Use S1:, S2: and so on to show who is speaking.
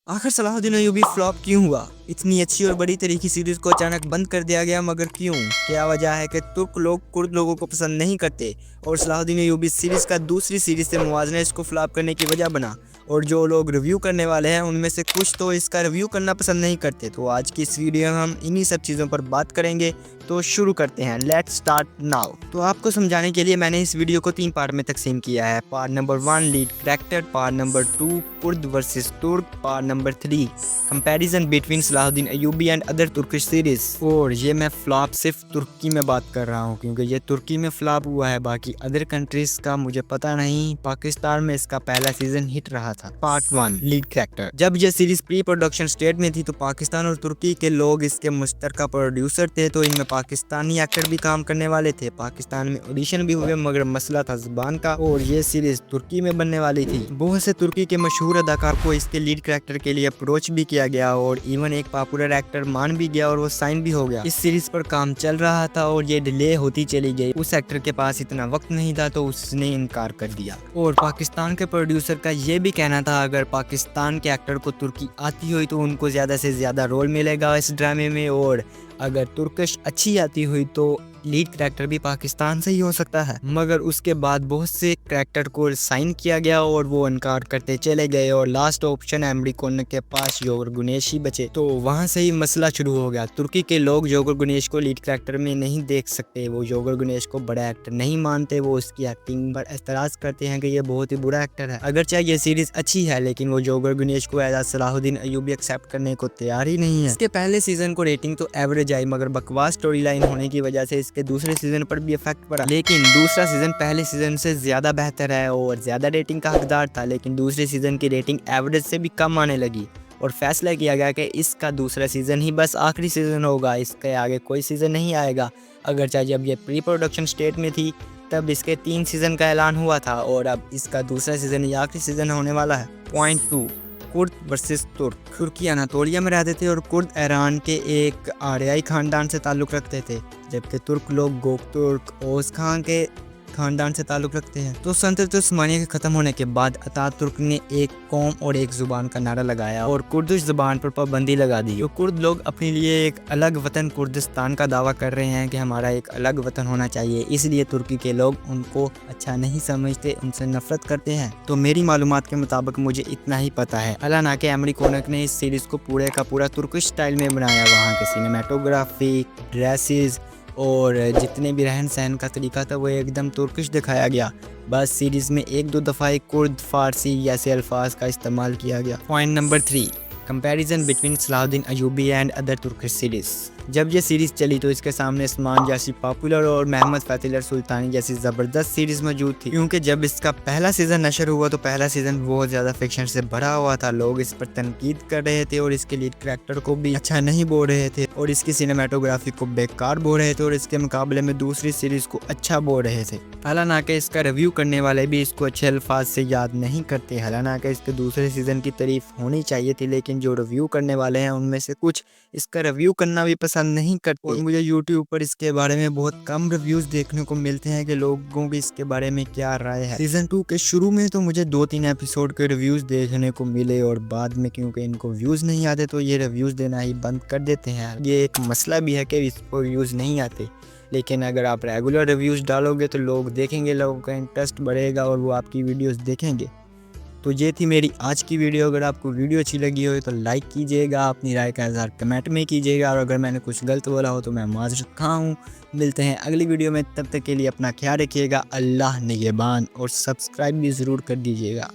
S1: आखिर Salahuddin Ayyubi flop क्यों हुआ? इतनी अच्छी और बड़ी तरीकी सीरीज को अचानक बंद कर दिया गया, मगर क्यों? क्या वजह है कि तुर्क लोग कुर्द लोगों को पसंद नहीं करते और सलाहुद्दीन अय्यूबी सीरीज का दूसरी सीरीज से मुवाजना इसको फ्लॉप करने की वजह बना? और जो लोग रिव्यू करने वाले हैं उनमें से कुछ तो इसका रिव्यू करना पसंद नहीं करते। तो आज की इस वीडियो में हम इन्हीं सब चीज़ों पर बात करेंगे। तो शुरू करते हैं, लेट्स स्टार्ट नाउ। तो आपको समझाने के लिए मैंने इस वीडियो को 3 पार्ट में तकसीम किया है। Part number 1 lead character, part number 2 Kurd versus Turk, part number 3 comparison between Salahuddin Ayyubi and other Turkish series. और ये मैं फ्लॉप सिर्फ तुर्की में बात कर रहा हूँ क्योंकि ये तुर्की में फ्लॉप हुआ है, बाकी अदर कंट्रीज का मुझे पता नहीं। पाकिस्तान में इसका पहला सीजन हिट रहा था। Part 1 lead character. जब ये सीरीज प्री प्रोडक्शन स्टेट में थी तो पाकिस्तान और तुर्की के लोग इसके मुश्तरका प्रोड्यूसर थे, तो इनमें पाकिस्तानी एक्टर भी काम करने वाले थे। पाकिस्तान में ऑडिशन भी हुए, मगर मसला था जुबान का, और ये सीरीज तुर्की में बनने वाली थी। बहुत से तुर्की के मशहूर अदाकार को इसके लीड कैरेक्टर के लिए अप्रोच भी किया गया और इवन एक पॉपुलर एक्टर मान भी गया और वो साइन भी हो गया। इस सीरीज पर काम चल रहा था और ये डिले होती चली गई। उस एक्टर के पास इतना वक्त नहीं था तो उसने इनकार कर दिया। और पाकिस्तान के प्रोड्यूसर का ये भी कहना था अगर पाकिस्तान के एक्टर को तुर्की आती हुई तो उनको ज़्यादा से ज़्यादा रोल मिलेगा इस ड्रामे में, और अगर तुर्किश अच्छी आती हुई तो लीड कैरेक्टर भी पाकिस्तान से ही हो सकता है। मगर उसके बाद बहुत से कैरेक्टर को साइन किया गया और वो इनकार करते चले गए और लास्ट ऑप्शन एमडी कोन के पास जोगर गुनेश ही बचे। तो वहाँ से ही मसला शुरू हो गया। तुर्की के लोग जोगर गुनेश को लीड कैरेक्टर में नहीं देख सकते, वो जोगर गुनेश को बड़ा एक्टर नहीं मानते, वो उसकी एक्टिंग पर एतराज़ करते हैं कि ये बहुत ही बुरा एक्टर है। अगर चाहे ये सीरीज अच्छी है लेकिन वो जोगर गुनेश को एज सलाहुद्दीन अय्यूबी एक्सेप्ट करने को तैयार ही नहीं है। इसके पहले सीजन को रेटिंग तो एवरेज आई, मगर बकवास स्टोरी लाइन होने की वजह से इसके दूसरे सीजन पर भी इफेक्ट पड़ा। लेकिन दूसरा सीजन पहले सीजन से ज्यादा बेहतर है और ज्यादा रेटिंग का हकदार था, लेकिन दूसरे सीजन की रेटिंग एवरेज से भी कम आने लगी और फैसला किया गया कि इसका दूसरा सीजन ही बस आखिरी सीजन होगा, इसके आगे कोई सीजन नहीं आएगा। अगर चाहे जब ये प्री प्रोडक्शन स्टेट में थी तब इसके 3 सीजन का ऐलान हुआ था और अब इसका दूसरा सीजन ही आखिरी सीजन होने वाला है। पॉइंट 2 कुर्द वर्सेस तुर्क। तुर्की अनातोलिया में रहते थे और कुर्द ईरान के एक आर्याई खानदान से ताल्लुक़ रखते थे, जबकि तुर्क लोग गोकतुर्क ओज़ खान के खानदान से ताल्लुक़ रखते हैं। तो सल्तनत उस्मानिया के ख़त्म होने के बाद अतातुर्क ने एक कौम और एक ज़ुबान का नारा लगाया और कुर्दिश ज़ुबान पर पाबंदी लगा दी। तो कुर्द लोग अपने लिए एक अलग वतन कुर्दिस्तान का दावा कर रहे हैं कि हमारा एक अलग वतन होना चाहिए, इसलिए तुर्की के लोग उनको अच्छा नहीं समझते, उनसे नफरत करते हैं। तो मेरी मालूमात के मुताबिक मुझे इतना ही पता है। हालांकि एमडी कोनक ने इस सीरीज़ को पूरे का पूरा तुर्किश स्टाइल में बनाया। वहाँ के सिनेमेटोग्राफी, ड्रेसेस और जितने भी रहन सहन का तरीका था वो एकदम तुर्किश दिखाया गया। बस सीरीज़ में 1-2 दफ़ा कुर्द फारसी जैसे अल्फाज का इस्तेमाल किया गया। Point number 3 comparison between Salahuddin Ayyubi and other Turkish series. जब ये सीरीज़ चली तो इसके सामने उस्मान जैसी पॉपुलर और मोहम्मद फतेह सुल्तानी जैसी ज़बरदस्त सीरीज़ मौजूद थी, क्योंकि जब इसका पहला सीज़न नशर हुआ तो पहला सीज़न बहुत ज़्यादा फिक्शन से भरा हुआ था। लोग इस पर तनकीद कर रहे थे और इसके लीड कैरेक्टर को भी अच्छा नहीं बोल रहे थे और इसकी सिनेमेटोग्राफी को बेकार बोल रहे थे और इसके मुकाबले में दूसरी सीरीज़ को अच्छा बोल रहे थे। हालांकि इसका रिव्यू करने वाले भी इसको अच्छे अल्फाज से याद नहीं करते। हालांकि इसके दूसरे सीज़न की तारीफ होनी चाहिए थी, लेकिन जो रिव्यू करने वाले हैं उनमें से कुछ इसका रिव्यू करना भी पसंद नहीं करते। और मुझे यूट्यूब पर इसके बारे में बहुत कम रिव्यूज़ देखने को मिलते हैं कि लोगों की इसके बारे में क्या राय है। सीज़न 2 के शुरू में तो मुझे 2-3 एपिसोड के रिव्यूज़ देखने को मिले और बाद में क्योंकि इनको व्यूज़ नहीं आते तो ये रिव्यूज़ देना ही बंद कर देते हैं। ये एक मसला भी है कि इसको व्यूज़ नहीं आते, लेकिन अगर आप रेगुलर रिव्यूज़ डालोगे तो लोग देखेंगे, लोगों का इंटरेस्ट बढ़ेगा और वो आपकी वीडियोज़ देखेंगे। तो ये थी मेरी आज की वीडियो। अगर आपको वीडियो अच्छी लगी हो तो लाइक कीजिएगा, अपनी राय का इज़हार कमेंट में कीजिएगा, और अगर मैंने कुछ गलत बोला हो तो मैं माज़रत खा हूँ। मिलते हैं अगली वीडियो में, तब तक के लिए अपना ख्याल रखिएगा। अल्लाह निगहबान, और सब्सक्राइब भी ज़रूर कर दीजिएगा।